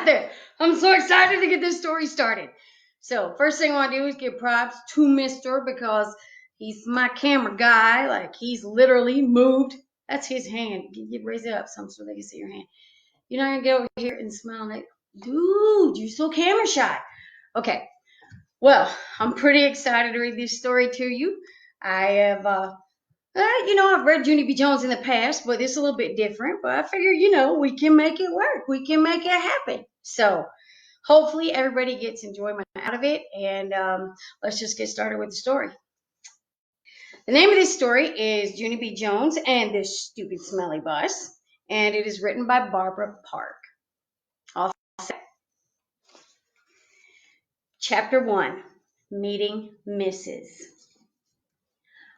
out there. I'm so excited to get this story started. So first thing I want to do is give props to Mr. because he's my camera guy. Like he's literally moved. That's his hand. You raise it up some so they can see your hand. You're not gonna get over here and smile like, dude, you're so camera shy. Okay. Well, I'm pretty excited to read this story to you. I have I've read Junie B. Jones in the past, but it's a little bit different. But I figure, we can make it work. We can make it happen. So hopefully everybody gets enjoyment out of it. And let's just get started with the story. The name of this story is Junie B. Jones and the Stupid Smelly Bus. And it is written by Barbara Park. Chapter 1, Meeting Mrs.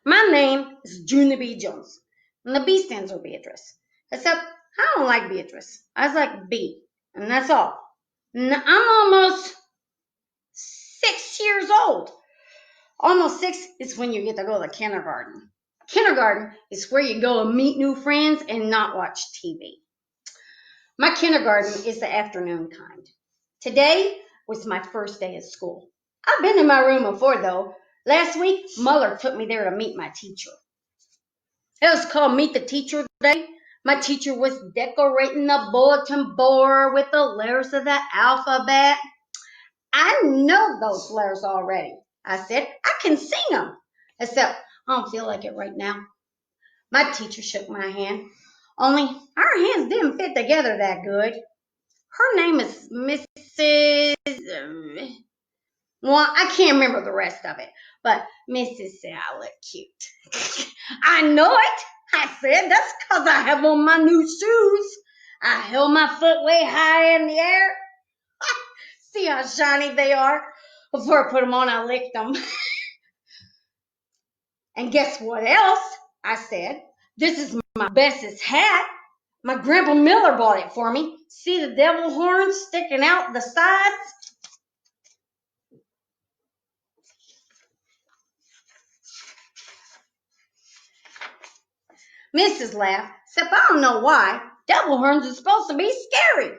My name is Junie B. Jones, and the B stands for Beatrice. Except I don't like Beatrice. I just like B, and that's all. And I'm almost 6 years old. Almost 6 is when you get to go to kindergarten. Kindergarten is where you go and meet new friends and not watch TV. My kindergarten is the afternoon kind. Today was my first day of school. I've been in my room before, though. Last week, Mother took me there to meet my teacher. It was called Meet the Teacher Day. My teacher was decorating the bulletin board with the letters of the alphabet. I know those letters already. I said, I can sing them. Except I don't feel like it right now. My teacher shook my hand. Only our hands didn't fit together that good. Her name is Mrs. Well, I can't remember the rest of it. But Mrs. said I look cute. I know it, I said. That's because I have on my new shoes. I held my foot way high in the air. See how shiny they are? Before I put them on, I licked them. And guess what else? I said, this is my bestest hat. My Grandpa Miller bought it for me. See the devil horns sticking out the sides? Mrs. laughed, except I don't know why. Devil horns are supposed to be scary.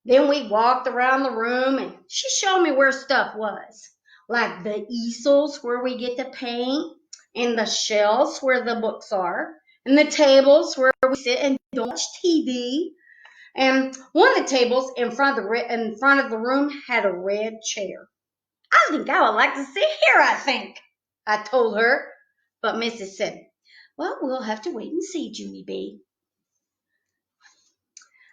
Then we walked around the room and she showed me where stuff was. Like the easels where we get to paint, and the shelves where the books are, and the tables where we sit and watch TV. And one of the tables in front of the room had a red chair. I think I would like to sit here, I told her. But Mrs. said, well, we'll have to wait and see, Junie B.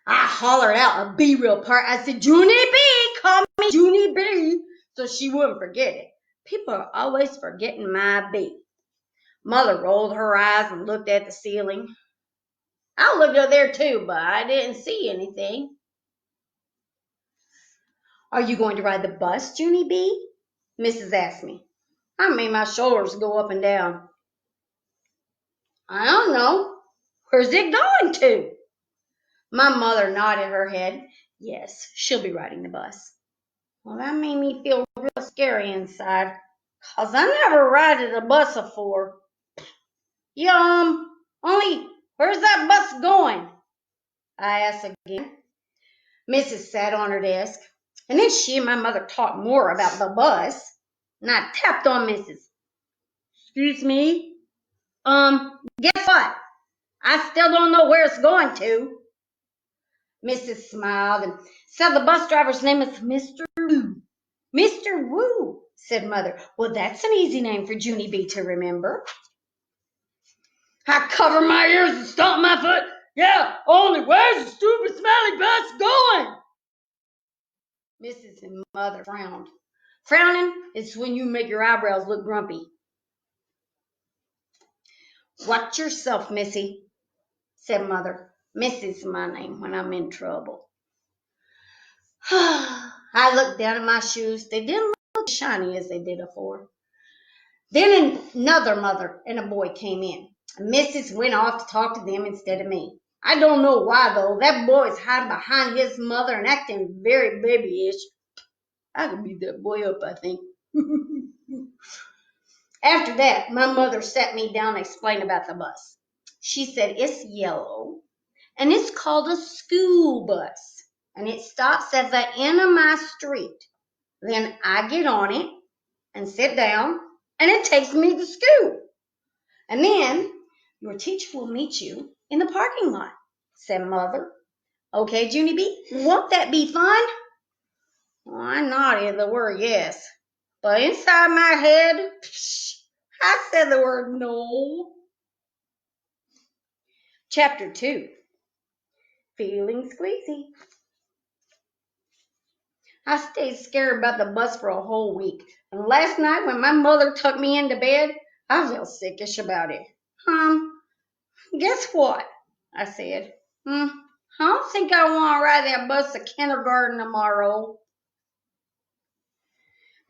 I hollered out a B real part. I said, Junie B, call me Junie B, so she wouldn't forget it. People are always forgetting my B. Mother rolled her eyes and looked at the ceiling. I looked up there too, but I didn't see anything. Are you going to ride the bus, Junie B? Mrs. asked me. I made my shoulders go up and down. I don't know. Where's it going to? My mother nodded her head. Yes, she'll be riding the bus. Well, that made me feel real scary inside, 'cause I never rided a bus before. Only where's that bus going? I asked again. Mrs. sat on her desk, and then she and my mother talked more about the bus, and I tapped on Mrs. Excuse me? Guess what? I still don't know where it's going to. Mrs. smiled and said the bus driver's name is Mr. Woo. Mr. Woo, said Mother. Well, that's an easy name for Junie B to remember. I covered my ears and stomped my foot. Yeah, only where's the stupid smelly bus going? Mrs. and Mother frowned. Frowning is when you make your eyebrows look grumpy. Watch yourself, Missy, said Mother. Missy's my name when I'm in trouble. I looked down at my shoes. They didn't look as shiny as they did before. Then another mother and a boy came in. Mrs. went off to talk to them instead of me. I don't know why, though. That boy is hiding behind his mother and acting very babyish. I could beat that boy up, I think. After that, my mother sat me down and explained about the bus. She said it's yellow, and it's called a school bus. and it stops at the end of my street. Then I get on it and sit down, and it takes me to school. And then your teacher will meet you in the parking lot," said Mother. "Okay, Junie B, won't that be fun?" Well, I nodded the word yes. But inside my head, I said the word no. Chapter 2. Feeling Squeezy. I stayed scared about the bus for a whole week. And last night when my mother tucked me into bed, I felt sickish about it. Guess what? I said. I don't think I want to ride that bus to kindergarten tomorrow.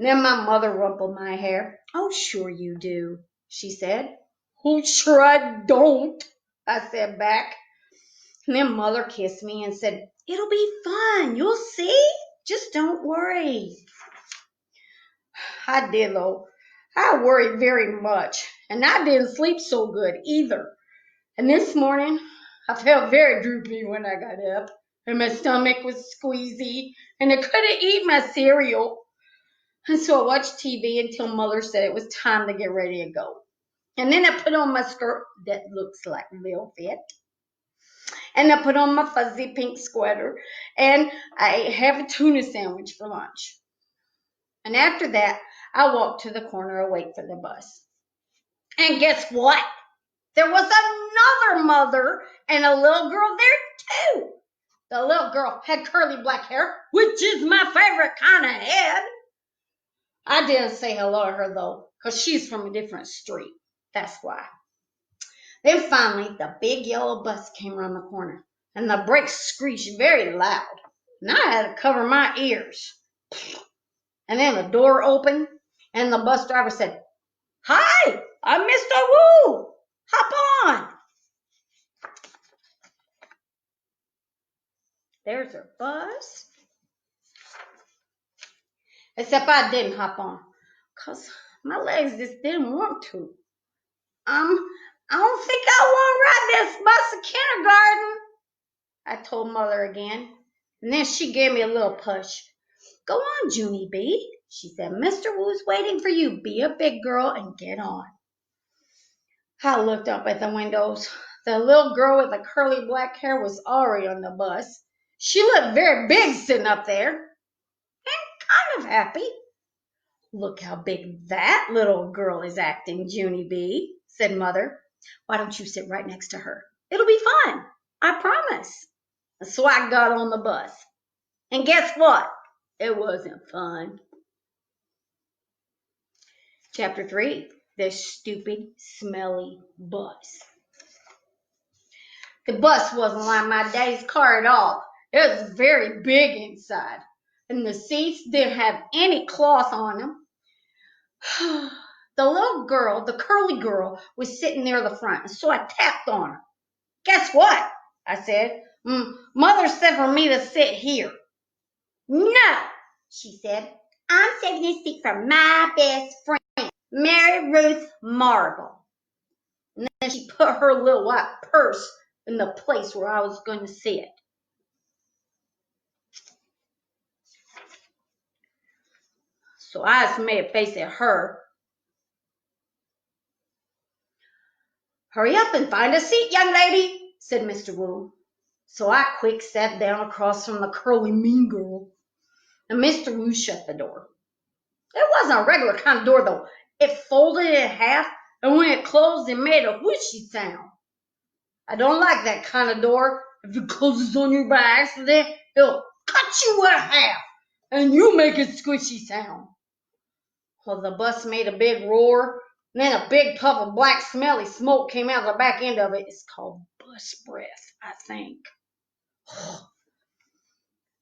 Then my mother rumpled my hair. "Oh, sure you do," she said. "Oh, sure I don't," I said back. And then Mother kissed me and said, "It'll be fun. You'll see. Just don't worry." I did, though. I worried very much, and I didn't sleep so good either. And this morning, I felt very droopy when I got up, and my stomach was squeezy, and I couldn't eat my cereal. And so I watched TV until Mother said it was time to get ready to go. And then I put on my skirt that looks like velvet. And I put on my fuzzy pink sweater. And I have a tuna sandwich for lunch. And after that, I walked to the corner and wait for the bus. And guess what? There was another mother and a little girl there too. The little girl had curly black hair, which is my favorite kind of head. I didn't say hello to her though, because she's from a different street. That's why. Then finally, the big yellow bus came around the corner, and the brakes screeched very loud, and I had to cover my ears. And then the door opened, and the bus driver said, "Hi, I'm Mr. Woo. Hop on." There's her bus. Except I didn't hop on, because my legs just didn't want to. I don't think I want to ride this bus to kindergarten, I told Mother again. And then she gave me a little push. "Go on, Junie B," she said. "Mr. Woo's waiting for you. Be a big girl and get on." I looked up at the windows. The little girl with the curly black hair was already on the bus. She looked very big sitting up there, and kind of happy. "Look how big that little girl is acting, Junie B," said Mother. "Why don't you sit right next to her? It'll be fun, I promise." So I got on the bus. And guess what? It wasn't fun. Chapter 3. The Stupid, Smelly Bus. The bus wasn't like my daddy's car at all. It was very big inside. And the seats didn't have any cloth on them. The little girl, the curly girl, was sitting near the front, so I tapped on her. "Guess what?" I said. "Mother said for me to sit here." "No," she said. "I'm saving this seat for my best friend, Mary Ruth Marble." And then she put her little white purse in the place where I was going to sit. So I just made a face at her. "Hurry up and find a seat, young lady," said Mr. Woo. So I quick sat down across from the curly mean girl. And Mr. Woo shut the door. It wasn't a regular kind of door, though. It folded in half, and when it closed, it made a whooshy sound. I don't like that kind of door. If it closes on you by accident, it'll cut you in half, and you make a squishy sound. Well, the bus made a big roar, and then a big puff of black smelly smoke came out the back end of it. It's called bus breath, I think.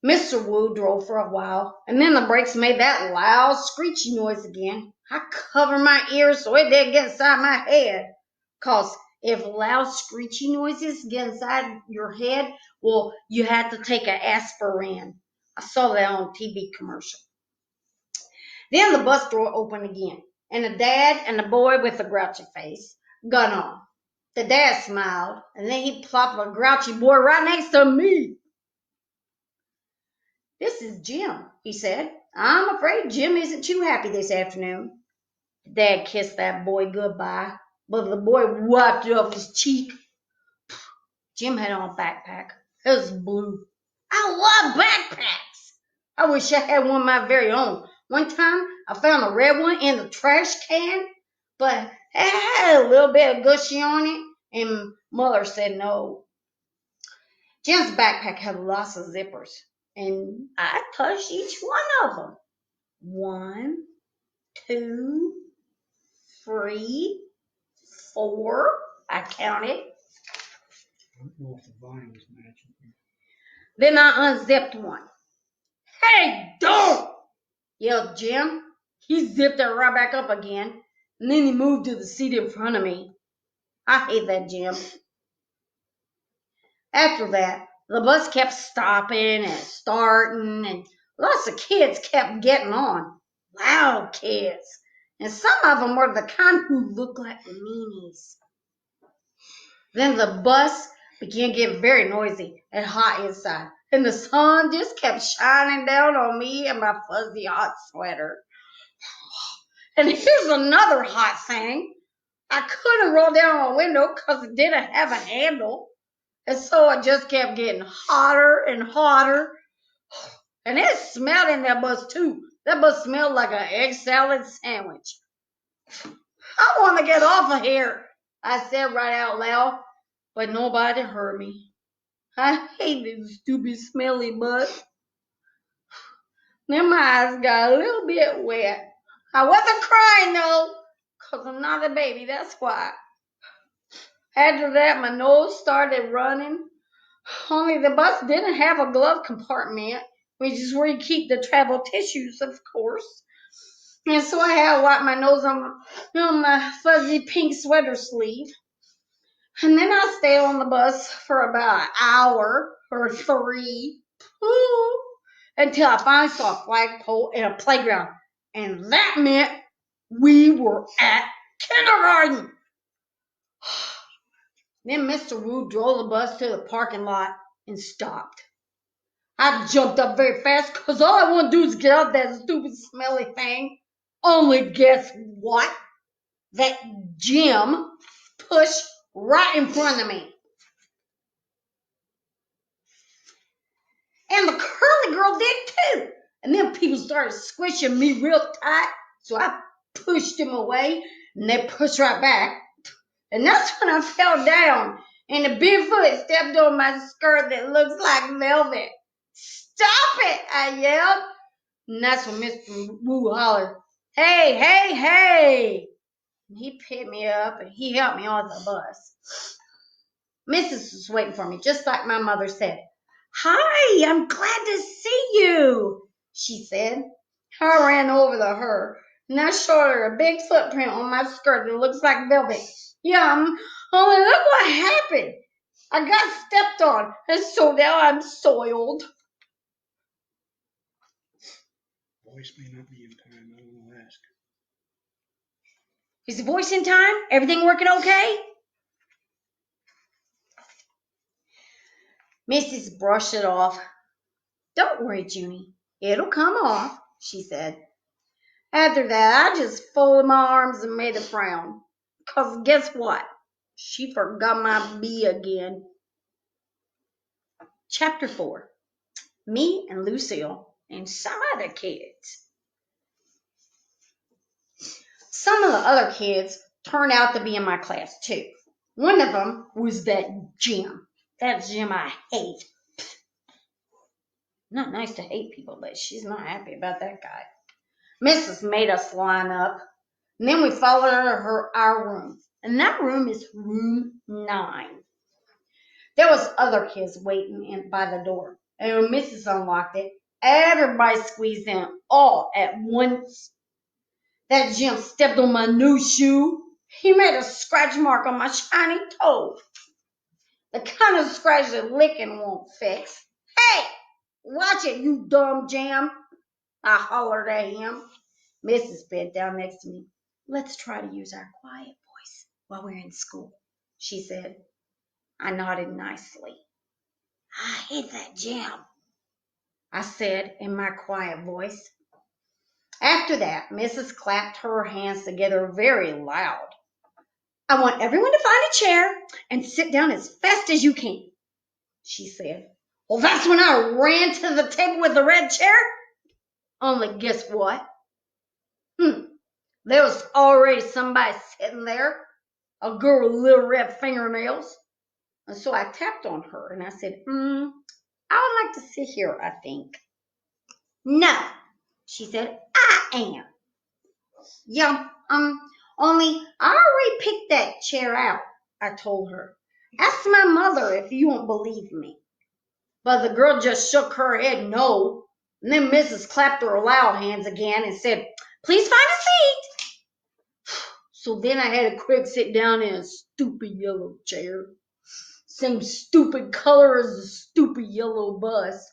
Mr. Woo drove for a while, and then the brakes made that loud, screechy noise again. I covered my ears so it didn't get inside my head. 'Cause if loud, screechy noises get inside your head, well, you have to take an aspirin. I saw that on a TV commercial. Then the bus door opened again, and the dad and the boy with the grouchy face got on. The dad smiled, and then he plopped a grouchy boy right next to me. This is Jim, he said. I'm afraid Jim isn't too happy this afternoon. Dad kissed that boy goodbye, but the boy wiped it off his cheek. Jim had on a backpack. It was blue. I love backpacks. I wish I had one of my very own. One time I found a red one in the trash can, but it had a little bit of gushy on it, and Mother said no. Jim's backpack had lots of zippers, and I touched each one of them. 1, 2, 3, 4, I counted. I don't know if the volume was matching. Then I unzipped one. Hey, don't! Yelled Jim. He zipped it right back up again, and then he moved to the seat in front of me. I hate that Jim. After that, the bus kept stopping and starting, and lots of kids kept getting on. Loud kids. And some of them were the kind who looked like meanies. Then the bus began to get very noisy and hot inside, and the sun just kept shining down on me and my fuzzy hot sweater. And here's another hot thing. I couldn't roll down a window because it didn't have a handle. And so it just kept getting hotter and hotter. And it smelled in that bus too. That bus smelled like an egg salad sandwich. I want to get off of here, I said right out loud, but nobody heard me. I hate this stupid smelly bus. Then my eyes got a little bit wet. I wasn't crying though, because I'm not a baby, that's why. After that, my nose started running. Only the bus didn't have a glove compartment, which is where you keep the travel tissues, of course. And so I had to wipe my nose on my fuzzy pink sweater sleeve. And then I stayed on the bus for about an hour or 3 until I finally saw a flagpole and a playground. And that meant we were at kindergarten. Then Mr. Wu drove the bus to the parking lot and stopped. I jumped up very fast because all I want to do is get out that stupid smelly thing. Only guess what? That Jim pushed right in front of me. And the curly girl did too. And then people started squishing me real tight. So I pushed him away and they pushed right back. And that's when I fell down. And the Bigfoot stepped on my skirt that looks like velvet. Stop it, I yelled. And that's when Mr. Wu hollered, hey, hey, hey. And he picked me up and he helped me off the bus. Mrs. was waiting for me, just like my mother said. Hi, I'm glad to see you, she said. I ran over to her and I showed her a big footprint on my skirt that looks like velvet. Yum, only look what happened. I got stepped on and so now I'm soiled. Voice may not be in time. I will ask. Is the voice in time? Everything working okay? Mrs. brushed it off. Don't worry, Junie. It'll come off, she said. After that, I just folded my arms and made a frown. 'Cause guess what? She forgot my bee again. Chapter 4. Me and Lucille and some other kids. Some of the other kids turned out to be in my class too. One of them was that Jim. That Jim I hate. Not nice to hate people, but she's not happy about that guy. Mrs. made us line up, and then we followed her to our room. And that room is room 9. There was other kids waiting by the door, and when Mrs. unlocked it, everybody squeezed in all at once. That Jim stepped on my new shoe. He made a scratch mark on my shiny toe. The kind of scratch that licking won't fix. Hey, watch it, you dumb Jim, I hollered at him. Mrs. bent down next to me. Let's try to use our quiet voice while we're in school, she said. I nodded nicely. I hate that Jim. I said in my quiet voice. After that, Mrs. clapped her hands together very loud. I want everyone to find a chair and sit down as fast as you can, she said. Well, that's when I ran to the table with the red chair. Only guess what? There was already somebody sitting there, a girl with little red fingernails. And so I tapped on her and I said, I would like to sit here, I think. No, she said, I am. Yeah, only I already picked that chair out, I told her. Ask my mother if you won't believe me. But the girl just shook her head no. And then Mrs. clapped her loud hands again and said, please find a seat. So then I had a quick sit down in a stupid yellow chair. Same stupid color as the stupid yellow bus.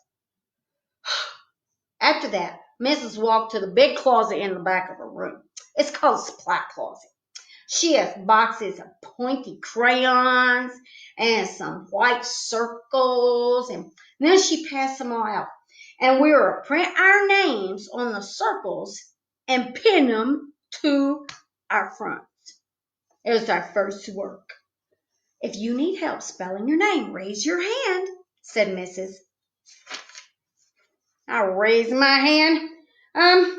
After that, Mrs. walked to the big closet in the back of her room. It's called a supply closet. She has boxes of pointy crayons and some white circles, and then she passed them all out. And we were to print our names on the circles and pin them to our fronts. It was our first work. If you need help spelling your name, raise your hand, said Mrs. I raised my hand. I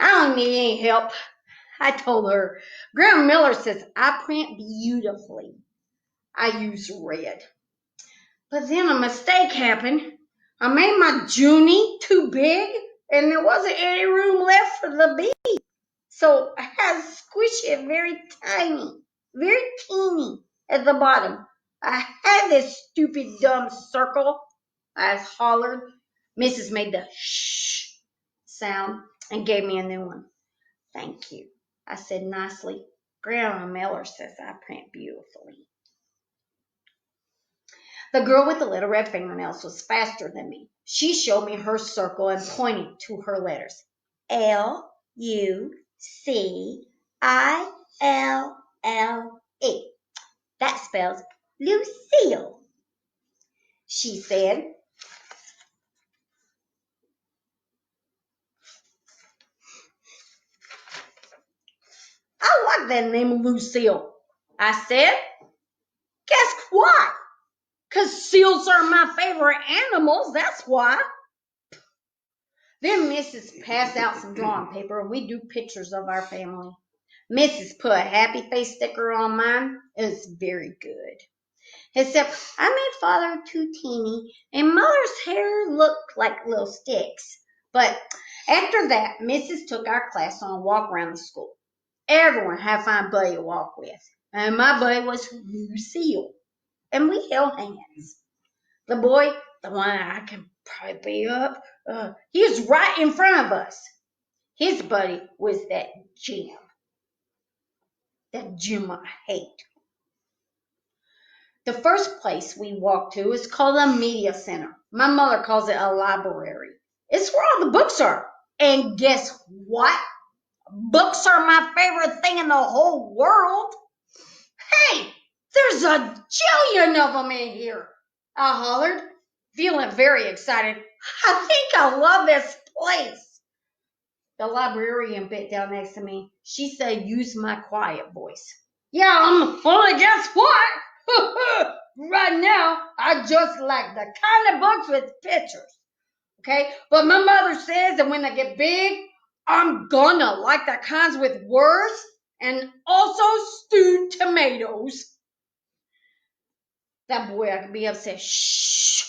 don't need any help, I told her. Grandma Miller says I print beautifully. I use red. But then a mistake happened. I made my Junie too big, and there wasn't any room left for the B. So I had to squish it very tiny, very teeny at the bottom. I had this stupid dumb circle. I hollered. Mrs. made the shh sound and gave me a new one. Thank you, I said nicely. Grandma Miller says I print beautifully. The girl with the little red fingernails was faster than me. She showed me her circle and pointed to her letters. Lucille. That spells Lucille, she said. I like that name, Lucille, I said. Guess why? 'Cause seals are my favorite animals, that's why. Then Mrs. passed out some drawing paper and we drew pictures of our family. Mrs. put a happy face sticker on mine. It was very good. Except I made Father too teeny and Mother's hair looked like little sticks. But after that, Mrs. took our class on a walk around the school. Everyone had to find a buddy to walk with. And my buddy was Lucille. And we held hands. The boy, the one I can probably beat up, he was right in front of us. His buddy was that Jim. That Jim I hate. The first place we walked to is called a media center. My mother calls it a library. It's where all the books are. And guess what? Books are my favorite thing in the whole world. Hey, there's a jillion of them in here, I hollered, feeling very excited. I think I love this place. The librarian bit down next to me. She said, use my quiet voice. Yeah, only guess what? Right now, I just like the kind of books with pictures. Okay? But my mother says that when I get big, I'm gonna like the kinds with words and also stewed tomatoes. That boy, I could be upset. Shh.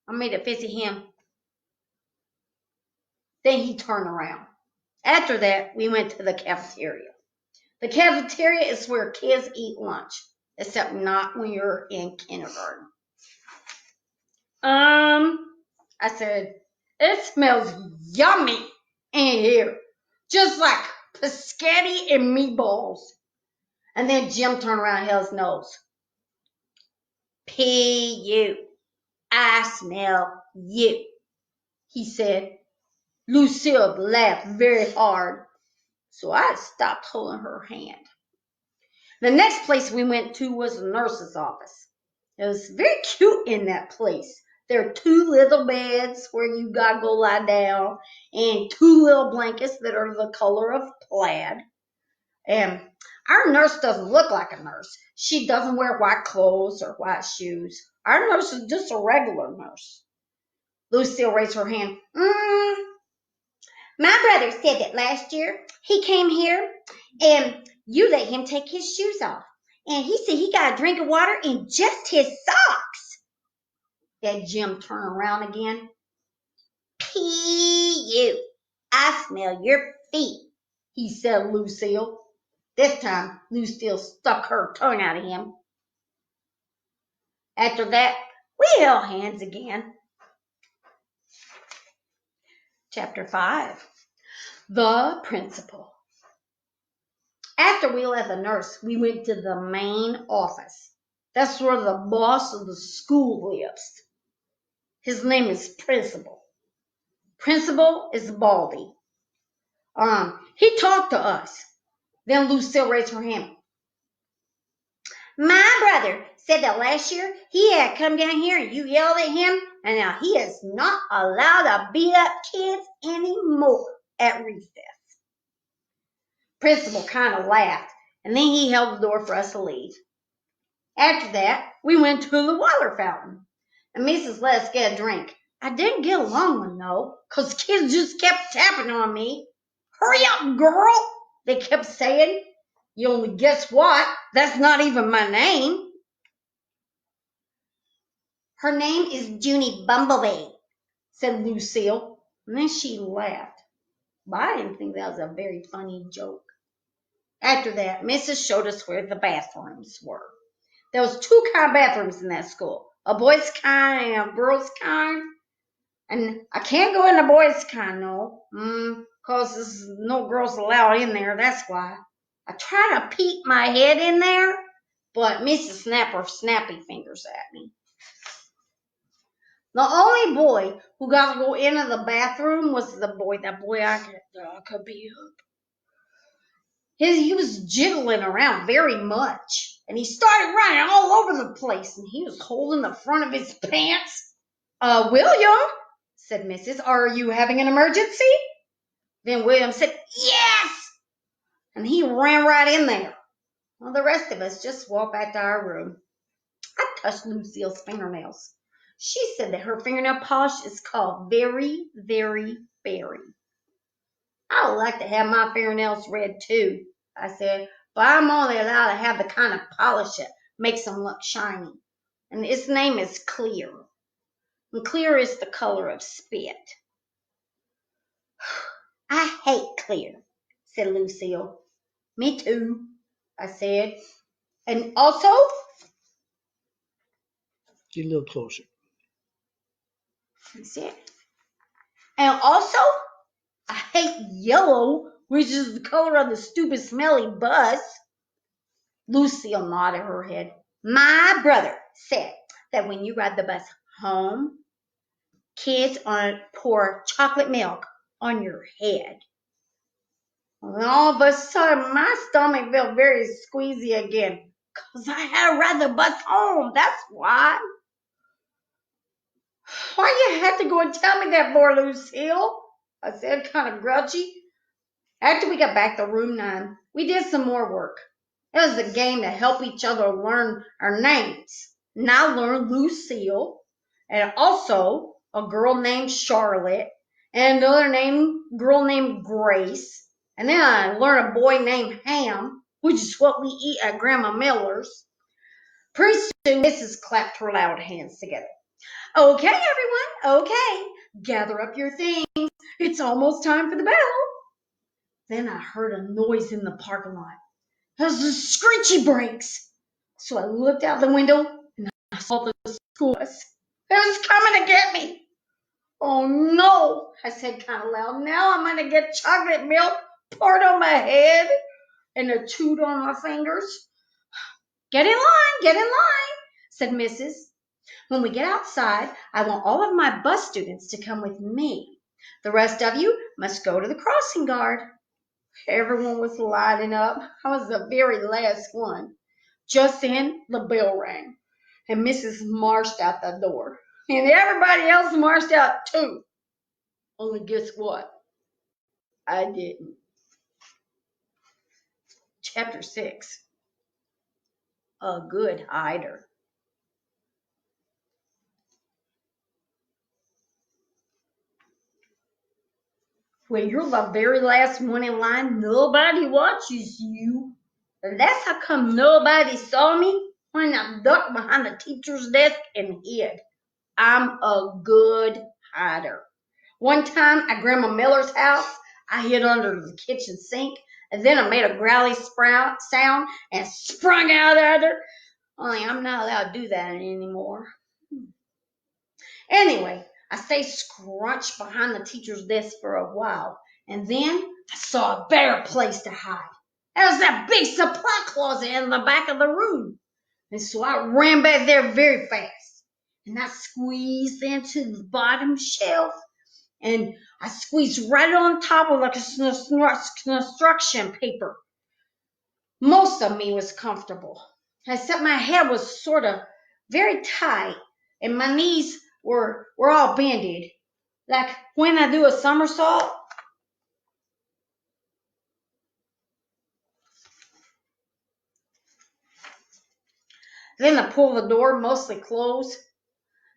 I made a face at him. Then he turned around. After that, we went to the cafeteria. The cafeteria is where kids eat lunch, except not when you're in kindergarten. I said, it smells yummy in here, just like spaghetti and meatballs. And then Jim turned around and held his nose. P.U. I smell you, he said. Lucille laughed very hard, so I stopped holding her hand. The next place we went to was the nurse's office. It was very cute in that place. There are 2 little beds where you gotta go lie down, and 2 little blankets that are the color of plaid. And our nurse doesn't look like a nurse. She doesn't wear white clothes or white shoes. Our nurse is just a regular nurse. Lucille raised her hand. My brother said that last year he came here and you let him take his shoes off. And he said he got a drink of water in just his socks. That Jim turned around again. P.U. I smell your feet, he said, Lucille. This time, Lucille stuck her tongue out of him. After that, we held hands again. Chapter 5. The Principal. After we left the nurse, we went to the main office. That's where the boss of the school lives. His name is Principal. Principal is Baldy. He talked to us. Then Lucille raised her hand. My brother said that last year he had come down here and you yelled at him, and now he is not allowed to beat up kids anymore at recess. Principal kind of laughed, and then he held the door for us to leave. After that, we went to the water fountain, and Mrs. let us get a drink. I didn't get along with no, because kids just kept tapping on me. Hurry up, girl, they kept saying. You only guess what? That's not even my name. Her name is Junie Bumblebee, said Lucille, and then she laughed. But I didn't think that was a very funny joke. After that, Mrs. showed us where the bathrooms were. There was 2 kind of bathrooms in that school, a boys' kind and a girls' kind. And I can't go in the boys' kind, no, because there's no girls allowed in there, that's why. I tried to peek my head in there, but Mrs. Snapper snappy fingers at me. The only boy who got to go into the bathroom was that boy I could beat up. He was jiggling around very much, and he started running all over the place, and he was holding the front of his pants. William, said Mrs., are you having an emergency? Then William said, yes, and he ran right in there. Well, the rest of us just walked back to our room. I touched Lucille's fingernails. She said that her fingernail polish is called Very, Very Berry. I would like to have my fingernails red too, I said, but I'm only allowed to have the kind of polish that makes them look shiny. And its name is Clear. And clear is the color of spit. I hate clear, said Lucille. Me too, I said. And also, Get a little closer. That's it. And also, I hate yellow, which is the color of the stupid smelly bus. Lucille nodded her head. My brother said that when you ride the bus home, kids pour chocolate milk on your head. And all of a sudden, my stomach felt very squeezy again, because I had to ride the bus home, that's why. Why you had to go and tell me that for, Lucille? I said, kind of grouchy. After we got back to room 9, we did some more work. It was a game to help each other learn our names. And I learned Lucille, and also a girl named Charlotte, and another girl named Grace. And then I learned a boy named Ham, which is what we eat at Grandma Miller's. Pretty soon, Mrs. clapped her loud hands together. Okay, everyone, okay. Gather up your things. It's almost time for the bell. Then I heard a noise in the parking lot. It was the screechy brakes. So I looked out the window and I saw the school bus. It was coming to get me. Oh no, I said kind of loud. Now I'm going to get chocolate milk poured on my head and a toot on my fingers. Get in line, said Mrs. When we get outside, I want all of my bus students to come with me. The rest of you must go to the crossing guard. Everyone was lining up. I was the very last one. Just then, the bell rang, and Mrs. marched out the door. And everybody else marched out too. Only guess what? I didn't. Chapter 6. A Good Hider. When you're the very last one in line, nobody watches you. That's how come nobody saw me when I ducked behind the teacher's desk and hid. I'm a good hider. One time at Grandma Miller's house, I hid under the kitchen sink, and then I made a growly sprout sound and sprung out at her. Only I'm not allowed to do that anymore. Anyway, I stayed scrunched behind the teacher's desk for a while, and then I saw a better place to hide. There was that big supply closet in the back of the room. And so I ran back there very fast, and I squeezed into the bottom shelf, and I squeezed right on top of the construction paper. Most of me was comfortable, except my head was sort of very tight, and my knees were all bended, like when I do a somersault. Then I pulled the door mostly closed.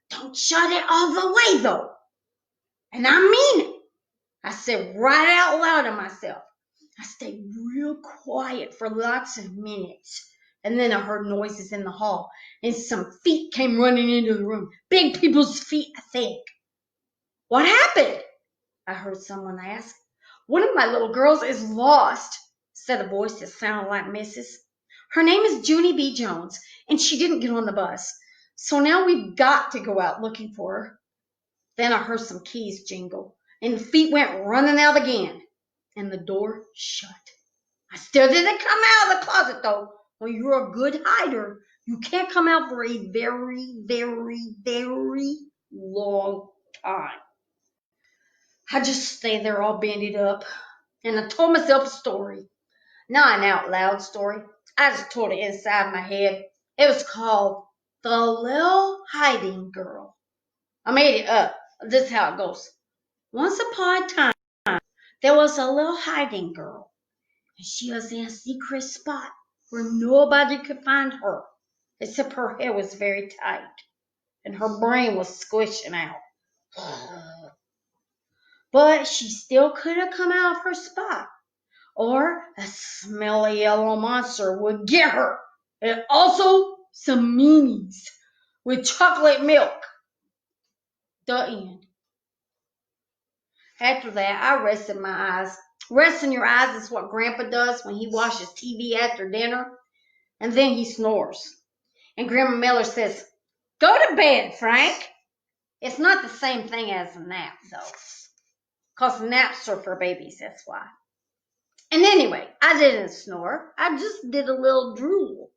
Don't shut it all the way, though. And I mean it. I said right out loud to myself. I stayed real quiet for lots of minutes. And then I heard noises in the hall, and some feet came running into the room. Big people's feet, I think. What happened? I heard someone ask. One of my little girls is lost, said a voice that sounded like Mrs. Her name is Junie B. Jones, and she didn't get on the bus. So now we've got to go out looking for her. Then I heard some keys jingle, and the feet went running out again, and the door shut. I still didn't come out of the closet, though. When you're a good hider, you can't come out for a very, very, very long time. I just stayed there all banded up, and I told myself a story. Not an out loud story. I just told it inside my head. It was called The Little Hiding Girl. I made it up. This is how it goes. Once upon a time, there was a little hiding girl, and she was in a secret spot where nobody could find her, except her hair was very tight, and her brain was squishing out. But she still couldn't come out of her spot, or a smelly yellow monster would get her, and also some meanies with chocolate milk. The end. After that, I rested my eyes. Resting your eyes is what Grandpa does when he watches TV after dinner, and then he snores. And Grandma Miller says, "Go to bed, Frank." It's not the same thing as a nap, though, because naps are for babies, that's why. And anyway, I didn't snore. I just did a little drool.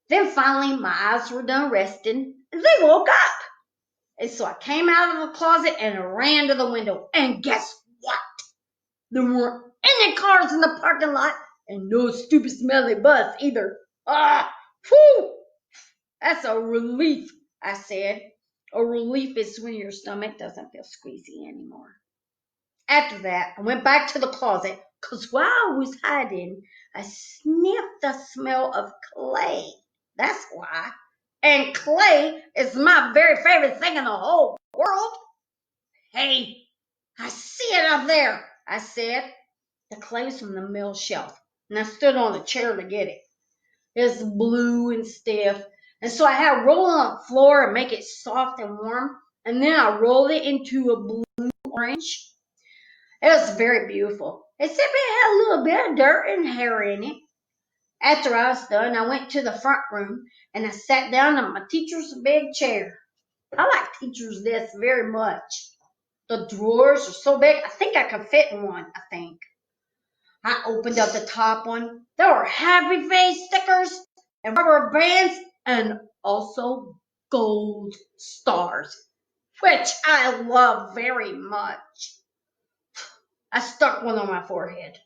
Then finally, my eyes were done resting, and they woke up. And so I came out of the closet and ran to the window. And guess what? There weren't any cars in the parking lot, and no stupid smelly bus either. Whew! That's a relief, I said. A relief is when your stomach doesn't feel squeezy anymore. After that, I went back to the closet, because while I was hiding, I sniffed the smell of clay. That's why. And clay is my very favorite thing in the whole world. Hey, I see it up there, I said. The clay was from the mill shelf, and I stood on the chair to get it. It was blue and stiff, and so I had to roll it on the floor and make it soft and warm, and then I rolled it into a blue orange. It was very beautiful, except it had a little bit of dirt and hair in it. After I was done, I went to the front room, and I sat down on my teacher's big chair. I like teacher's desks very much. The drawers are so big, I think I could fit in one, I think. I opened up the top one. There were happy face stickers and rubber bands and also gold stars, which I love very much. I stuck one on my forehead.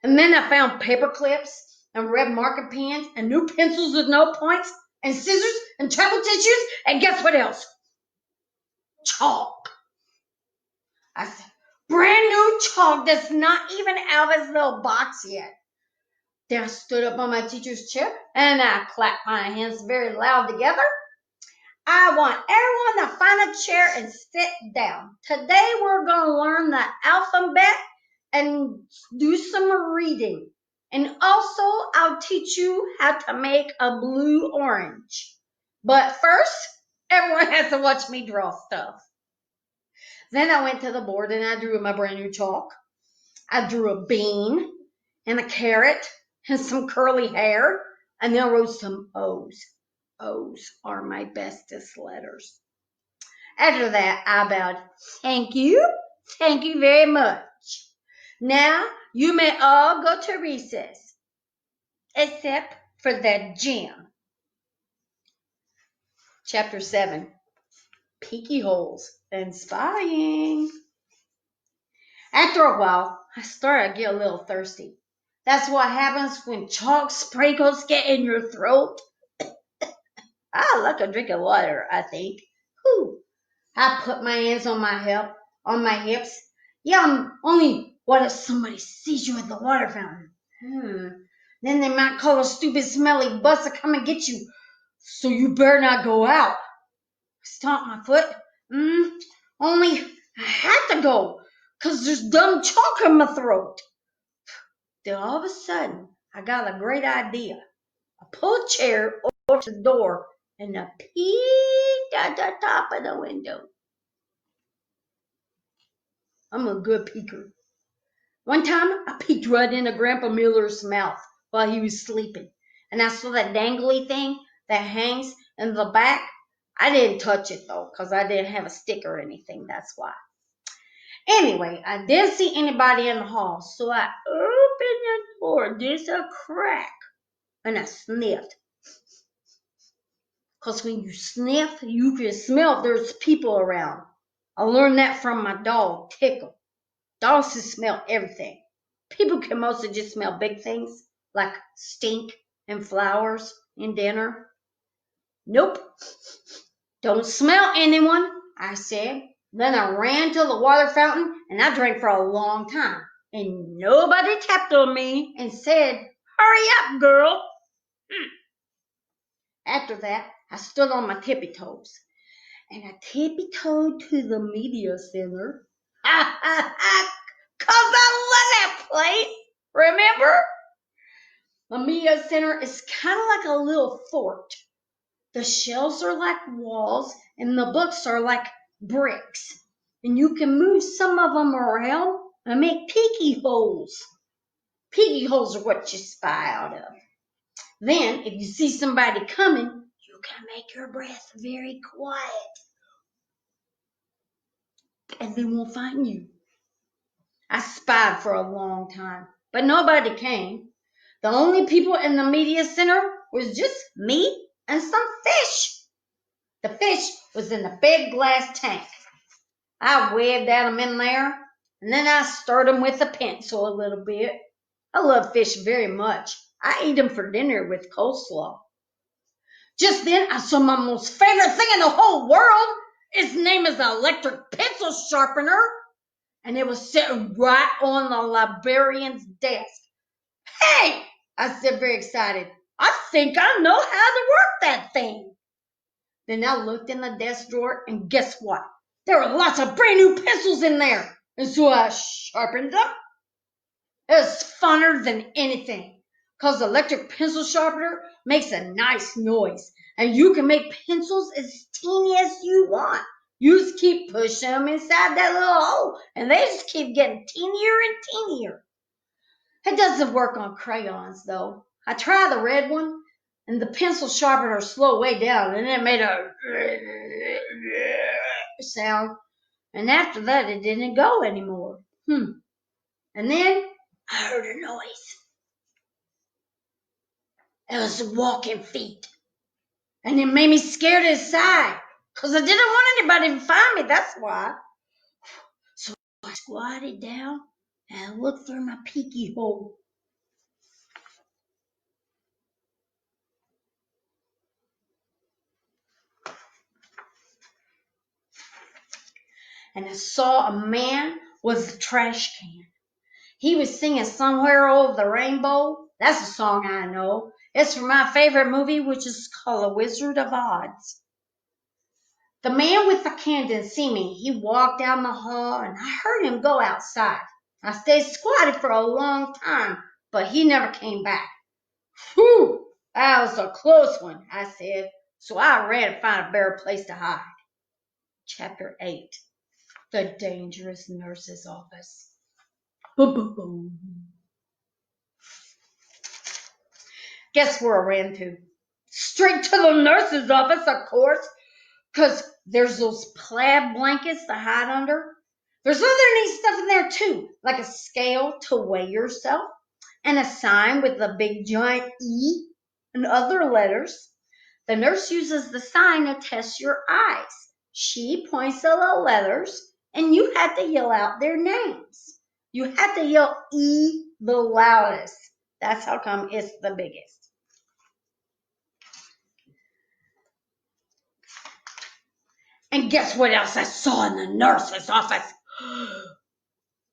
And then I found paper clips and red marker pens and new pencils with no points and scissors and travel tissues, and guess what else? chalk. I said, brand new chalk that's not even out of its little box yet. Then I stood up on my teacher's chair and I clapped my hands very loud together. I want everyone to find a chair and sit down. Today we're going to learn the alphabet and do some reading. And also I'll teach you how to make a blue orange. But first, everyone has to watch me draw stuff. Then I went to the board and I drew my brand new chalk. I drew a bean and a carrot and some curly hair. And then I wrote some O's. O's are my bestest letters. After that, I bowed. Thank you. Thank you very much. Now, you may all go to recess, except for that Jim. Chapter 7, Peeky Holes and Spying. After a while, I started to get a little thirsty. That's what happens when chalk sprinkles get in your throat. I like a drink of water, I think. Whew. I put my hands on my hips. Yeah, only what if somebody sees you at the water fountain? Then they might call a stupid smelly bus to come and get you. So you better not go out. I stomped my foot. Only I had to go, 'cause there's dumb chalk in my throat. Then all of a sudden, I got a great idea. I pulled a chair over to the door and I peeked at the top of the window. I'm a good peeker. One time, I peeked right into Grandpa Miller's mouth while he was sleeping, and I saw that dangly thing that hangs in the back. I didn't touch it, though, because I didn't have a stick or anything, that's why. Anyway, I didn't see anybody in the hall, so I opened the door just a crack, and I sniffed. Because when you sniff, you can smell if there's people around. I learned that from my dog, Tickle. Dogs can smell everything. People can mostly just smell big things like stink and flowers and dinner. Nope. Don't smell anyone, I said. Then I ran to the water fountain and I drank for a long time. And nobody tapped on me and said, hurry up, girl. After that, I stood on my tippy toes. And I tippy-toed to the media center. Ha ha ha! 'Cause I love that place. Remember? The media center is kind of like a little fort. The shelves are like walls and the books are like bricks. And you can move some of them around and make peeky holes. Peeky holes are what you spy out of. Then, if you see somebody coming, you can make your breath very quiet. And they won't find you. I spied for a long time, but nobody came. The only people in the media center was just me and some fish. The fish was in a big glass tank. I waved at them in there, and then I stirred them with a pencil a little bit. I love fish very much. I eat them for dinner with coleslaw. Just then, I saw my most favorite thing in the whole world. Its name is an electric pencil sharpener. And it was sitting right on the librarian's desk. Hey, I said very excited. I think I know how to work that thing. Then I looked in the desk drawer and guess what? There were lots of brand new pencils in there. And so I sharpened them. It was funner than anything. Because the electric pencil sharpener makes a nice noise. And you can make pencils as teeny as you want. You just keep pushing them inside that little hole, and they just keep getting teenier and teenier. It doesn't work on crayons, though. I tried the red one, and the pencil sharpener slowed way down, and it made a sound. And after that, it didn't go anymore. And then I heard a noise. It was walking feet, and it made me scared inside. 'Cause I didn't want anybody to find me, that's why. So I squatted down and I looked through my peeky hole. and I saw a man with a trash can. He was singing Somewhere Over the Rainbow. That's a song I know. It's from my favorite movie, which is called The Wizard of Oz. The man with the can didn't see me. He walked down the hall, and I heard him go outside. I stayed squatted for a long time, but he never came back. Whew! That was a close one, I said. So I ran to find a better place to hide. Chapter 8. The Dangerous Nurse's Office. Boom, boom, boom. Guess where I ran to? Straight to the nurse's office, of course, because there's those plaid blankets to hide under. There's other neat stuff in there, too, like a scale to weigh yourself, and a sign with a big giant E and other letters. The nurse uses the sign to test your eyes. She points at the letters, and you have to yell out their names. You have to yell E the loudest. That's how come it's the biggest. And guess what else I saw in the nurse's office?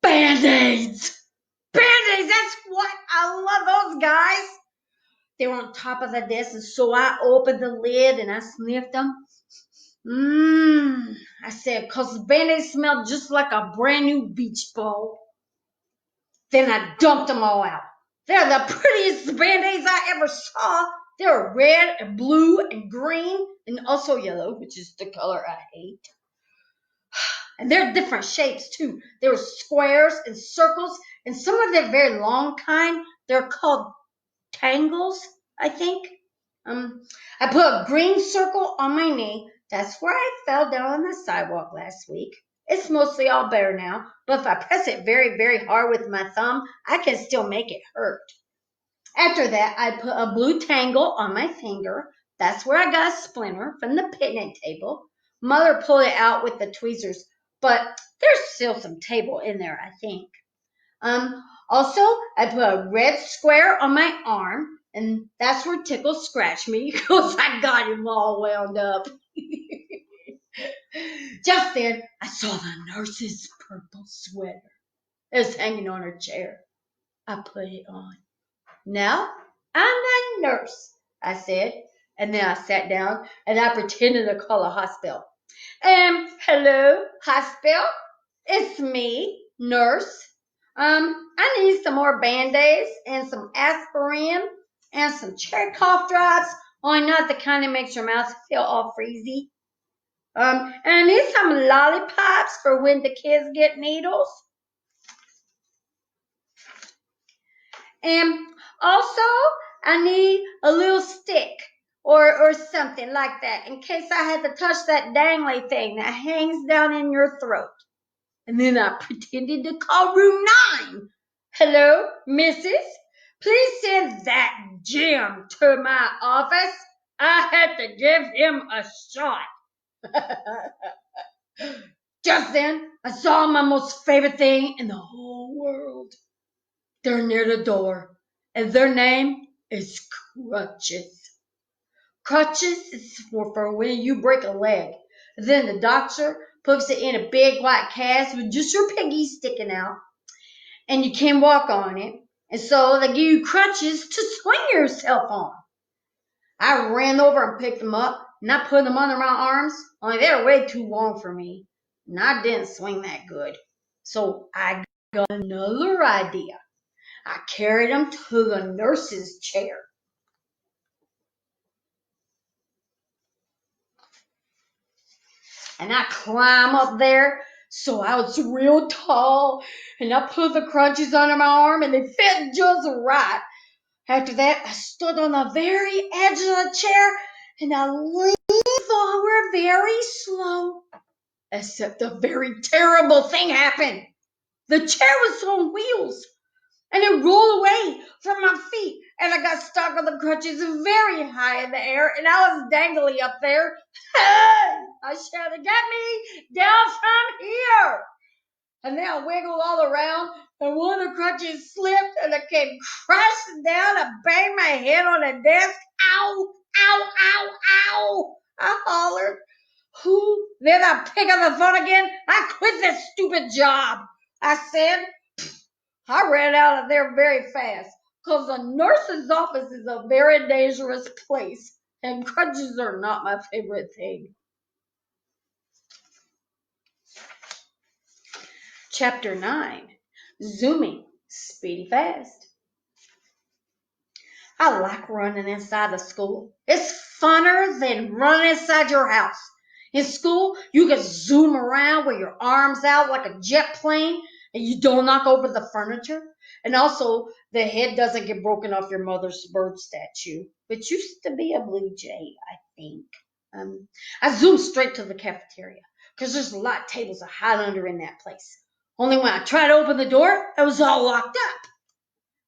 Band-Aids! Band-Aids, that's what I love those guys. They were on top of the desk, and so I opened the lid and I sniffed them. I said, because the Band-Aids smelled just like a brand new beach ball. Then I dumped them all out. They're the prettiest Band-Aids I ever saw. They're red and blue and green and also yellow, which is the color I hate. And they're different shapes too. There were squares and circles, and some of the very long kind, they're called tangles, I think. I put a green circle on my knee. That's where I fell down on the sidewalk last week. It's mostly all better now, but if I press it very, very hard with my thumb, I can still make it hurt. After that, I put a blue tangle on my finger. That's where I got a splinter from the picnic table. Mother pulled it out with the tweezers, but there's still some table in there, I think. Also, I put a red square on my arm, and that's where Tickle scratched me because I got him all wound up. Just then, I saw the nurse's purple sweater. It was hanging on her chair. I put it on. Now, I'm a nurse, I said, and then I sat down and I pretended to call a hospital. Hello, hospital. It's me, nurse. I need some more Band-Aids and some aspirin and some cherry cough drops. Only not the kind that makes your mouth feel all freezy. And I need some lollipops for when the kids get needles. And also, I need a little stick or something like that in case I had to touch that dangly thing that hangs down in your throat. And then I pretended to call room 9. Hello, missus? Please send that Jim to my office. I had to give him a shot. Just then, I saw my most favorite thing in the whole world. They're near the door, and their name is Crutches. Crutches is for when you break a leg. Then the doctor puts it in a big white cast with just your piggy sticking out, and you can walk on it. And so they give you crutches to swing yourself on. I ran over and picked them up, and I put them under my arms, only they were way too long for me, and I didn't swing that good. So I got another idea. I carried them to the nurse's chair. And I climb up there, so I was real tall, and I put the crutches under my arm, and they fit just right. After that, I stood on the very edge of the chair, and I leaned forward very slow. Except a very terrible thing happened. The chair was on wheels, and it rolled away from my feet, and I got stuck on the crutches very high in the air, and I was dangly up there. Hey! I shouted, get me down from here! And then I wiggled all around, and one of the crutches slipped, and I came crashing down and banged my head on the desk. Ow! Ow! Ow! Ow! I hollered. Who? They're the pig on the phone again? I quit this stupid job, I said. I ran out of there very fast, because the nurse's office is a very dangerous place, and crutches are not my favorite thing. Chapter 9. Zooming Speedy Fast. I like running inside the school. It's funner than running inside your house. In school, you can zoom around with your arms out like a jet plane, and you don't knock over the furniture. And also, the head doesn't get broken off your mother's bird statue, which used to be a blue jay, I think. I zoomed straight to the cafeteria, because there's a lot of tables to hide under in that place. Only when I tried to open the door, it was all locked up.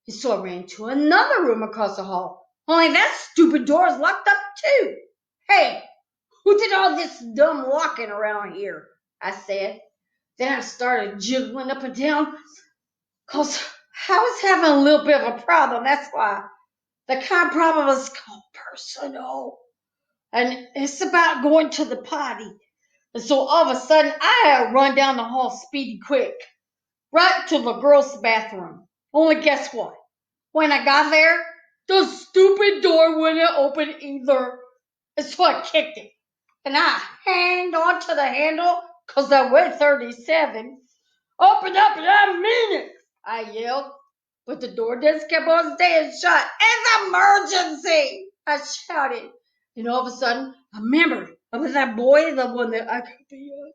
And so I ran to another room across the hall. Only that stupid door is locked up too. Hey, who did all this dumb locking around here? I said. Then I started jiggling up and down, because I was having a little bit of a problem, that's why. The kind of problem is called personal. And it's about going to the potty. And so all of a sudden, I had to run down the hall speedy quick, right to the girls' bathroom. Only guess what? When I got there, the stupid door wouldn't open either. And so I kicked it. And I hanged onto the handle, because I weighed 37. Open up in a minute, I yelled. But the door just kept on staying shut. It's emergency, I shouted. And all of a sudden, I remembered about that boy, the one that I could be up.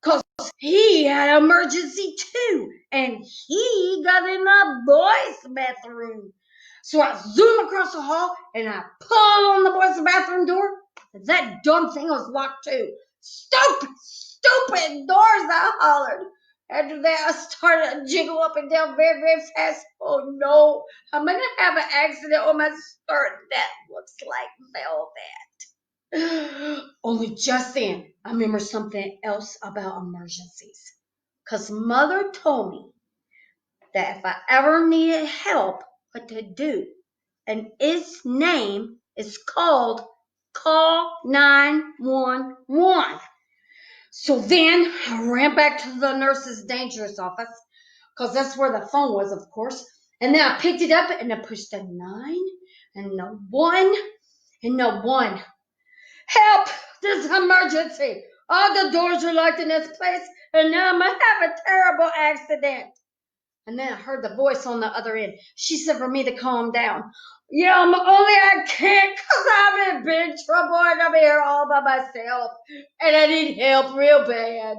Because he had an emergency too. And he got in the boys' bathroom. So I zoomed across the hall and I pulled on the boys' bathroom door. And that dumb thing was locked too. Stupid doors, I hollered. After that, I started to jiggle up and down very, very fast. Oh no, I'm going to have an accident on my skirt. That looks like velvet. Only just then, I remember something else about emergencies. Because Mother told me that if I ever needed help, what to do. And its name is called Call 911. So then I ran back to the nurse's dangerous office, because that's where the phone was, of course. And then I picked it up and I pushed a 9 and a 1 and a 1. Help! This is an emergency. All the doors are locked in this place, and now I'm going to have a terrible accident. And then I heard the voice on the other end. She said for me to calm down. Yeah, only I can't, because I'm in big trouble and I'm here all by myself. And I need help real bad.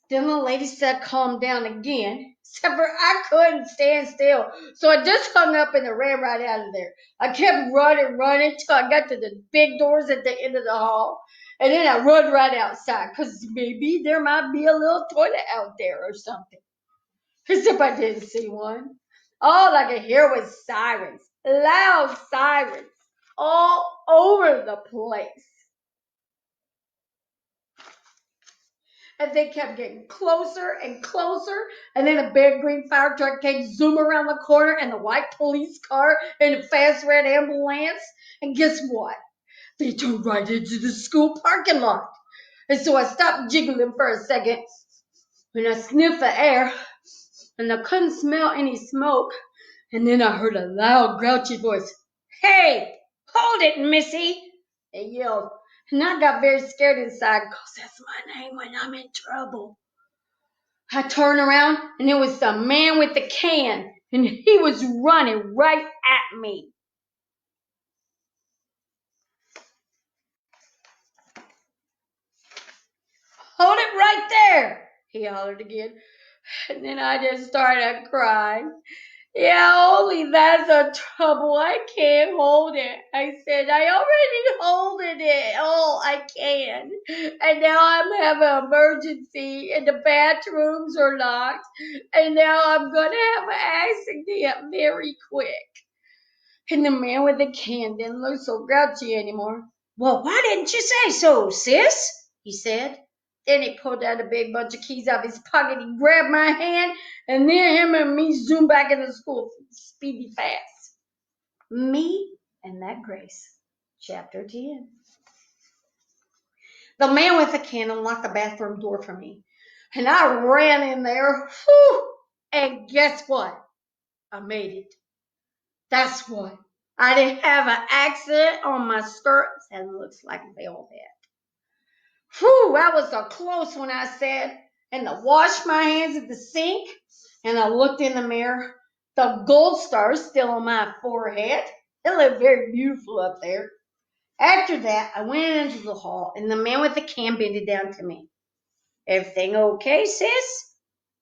Then the lady said calm down again. Except for I couldn't stand still. So I just hung up and I ran right out of there. I kept running till I got to the big doors at the end of the hall. And then I run right outside, because maybe there might be a little toilet out there or something. Except I didn't see one. All I could hear was sirens, loud sirens, all over the place. And they kept getting closer and closer. And then a big green fire truck came zoom around the corner, and the white police car and a fast red ambulance. And guess what? They turned right into the school parking lot. And so I stopped jiggling for a second. When I sniffed the air, and I couldn't smell any smoke. And then I heard a loud, grouchy voice. Hey, hold it, Missy, it yelled. And I got very scared inside, because that's my name when I'm in trouble. I turned around, and it was the man with the can, and he was running right at me. Hold it right there, he hollered again. And then I just started crying. Yeah, only that's the trouble. I can't hold it. I said, I already holding it. Oh, I can. And now I'm having an emergency, and the bathrooms are locked. And now I'm going to have an accident very quick. And the man with the can didn't look so grouchy anymore. Well, why didn't you say so, sis? He said. Then he pulled out a big bunch of keys out of his pocket. He grabbed my hand, and then him and me zoomed back into school speedy fast. Me and that Grace. Chapter 10. The man with the can unlocked the bathroom door for me. And I ran in there. Whew, and guess what? I made it. That's what. I didn't have an accident on my skirts and looks like they all had. Whew, that was a close one, I said. And I washed my hands at the sink and I looked in the mirror. The gold star is still on my forehead. It looked very beautiful up there. After that, I went into the hall and the man with the can bended down to me. Everything okay, sis?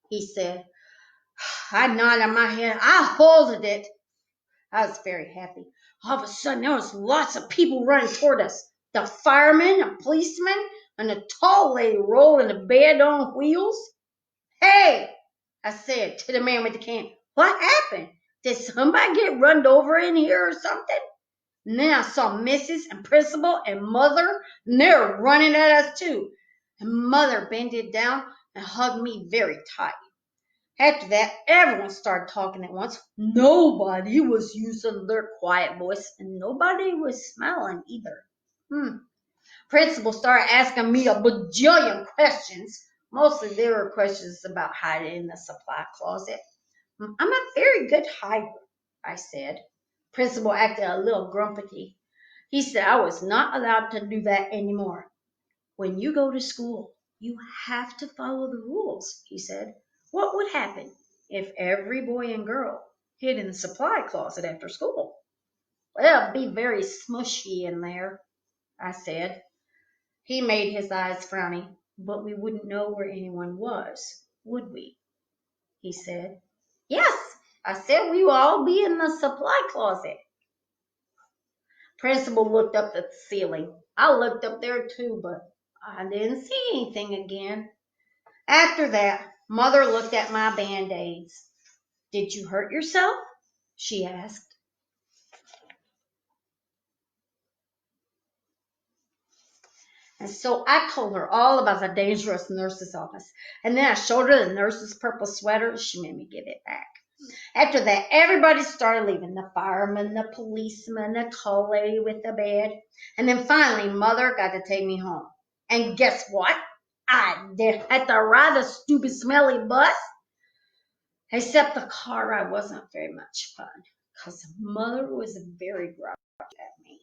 He said. I nodded my head. I holded it. I was very happy. All of a sudden, there was lots of people running toward us. The firemen, a policeman, and a tall lady rolling a bed on wheels. Hey, I said to the man with the can, what happened? Did somebody get run over in here or something? And then I saw Mrs. and Principal and Mother, and they were running at us too. And Mother bended down and hugged me very tight. After that, everyone started talking at once. Nobody was using their quiet voice, and nobody was smiling either. Principal started asking me a bajillion questions. Mostly they were questions about hiding in the supply closet. I'm a very good hider, I said. Principal acted a little grumpy. He said I was not allowed to do that anymore. When you go to school, you have to follow the rules, he said. What would happen if every boy and girl hid in the supply closet after school? Well, it'd be very smushy in there, I said. He made his eyes frowny. But we wouldn't know where anyone was, would we? He said. Yes, I said we would all be in the supply closet. Principal looked up at the ceiling. I looked up there too, but I didn't see anything again. After that, Mother looked at my band-aids. Did you hurt yourself? She asked. And so I told her all about the dangerous nurse's office. And then I showed her the nurse's purple sweater. She made me give it back. After that, everybody started leaving. The fireman, the policeman, the tall lady with the bed. And then finally, Mother got to take me home. And guess what? I did had to ride the stupid smelly bus. Except the car ride wasn't very much fun because Mother was very grumpy at me.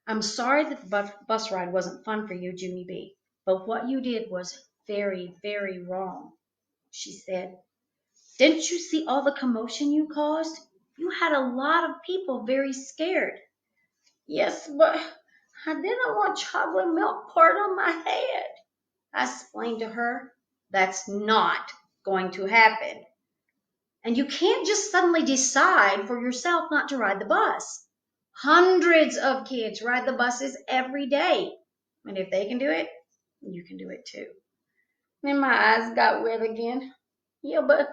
I'm sorry that the bus ride wasn't fun for you, Junie B, but what you did was very, very wrong, she said. Didn't you see all the commotion you caused? You had a lot of people very scared. Yes, but I didn't want chocolate milk poured on my head, I explained to her. That's not going to happen. And you can't just suddenly decide for yourself not to ride the bus. Hundreds of kids ride the buses every day. And if they can do it, you can do it too. Then my eyes got wet again. Yeah, but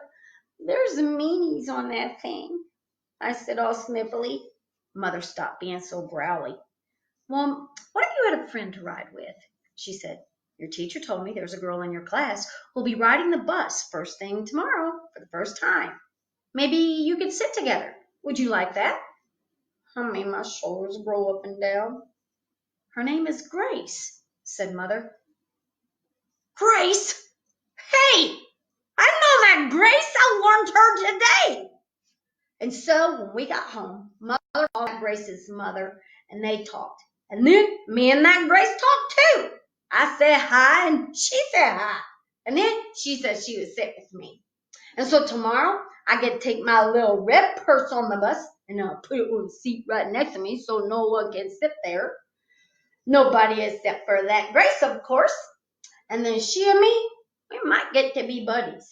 there's meanies on that thing, I said all sniffly. Mother stopped being so growly. Well, what if you had a friend to ride with? She said. Your teacher told me there's a girl in your class who'll be riding the bus first thing tomorrow for the first time. Maybe you could sit together. Would you like that? I made my shoulders grow up and down. Her name is Grace, said Mother. Grace? Hey, I know that Grace. I learned her today. And so when we got home, Mother called Grace's mother and they talked. And then me and that Grace talked too. I said hi and she said hi. And then she said she would sit with me. And so tomorrow I get to take my little red purse on the bus and I'll put it on the seat right next to me so no one can sit there. Nobody except for that Grace, of course. And then she and me, we might get to be buddies.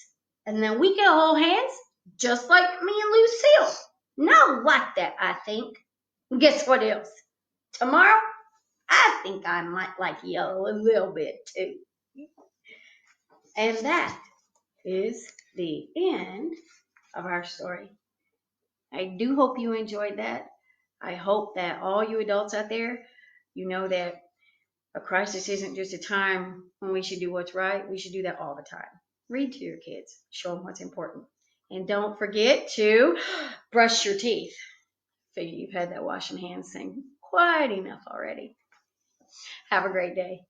And then we can hold hands just like me and Lucille. Not like that, I think. Guess what else? Tomorrow, I think I might like yellow a little bit too. And that is the end of our story. I do hope you enjoyed that. I hope that all you adults out there, you know that a crisis isn't just a time when we should do what's right. We should do that all the time. Read to your kids. Show them what's important. And don't forget to brush your teeth. Figure you've had that washing hands thing quite enough already. Have a great day.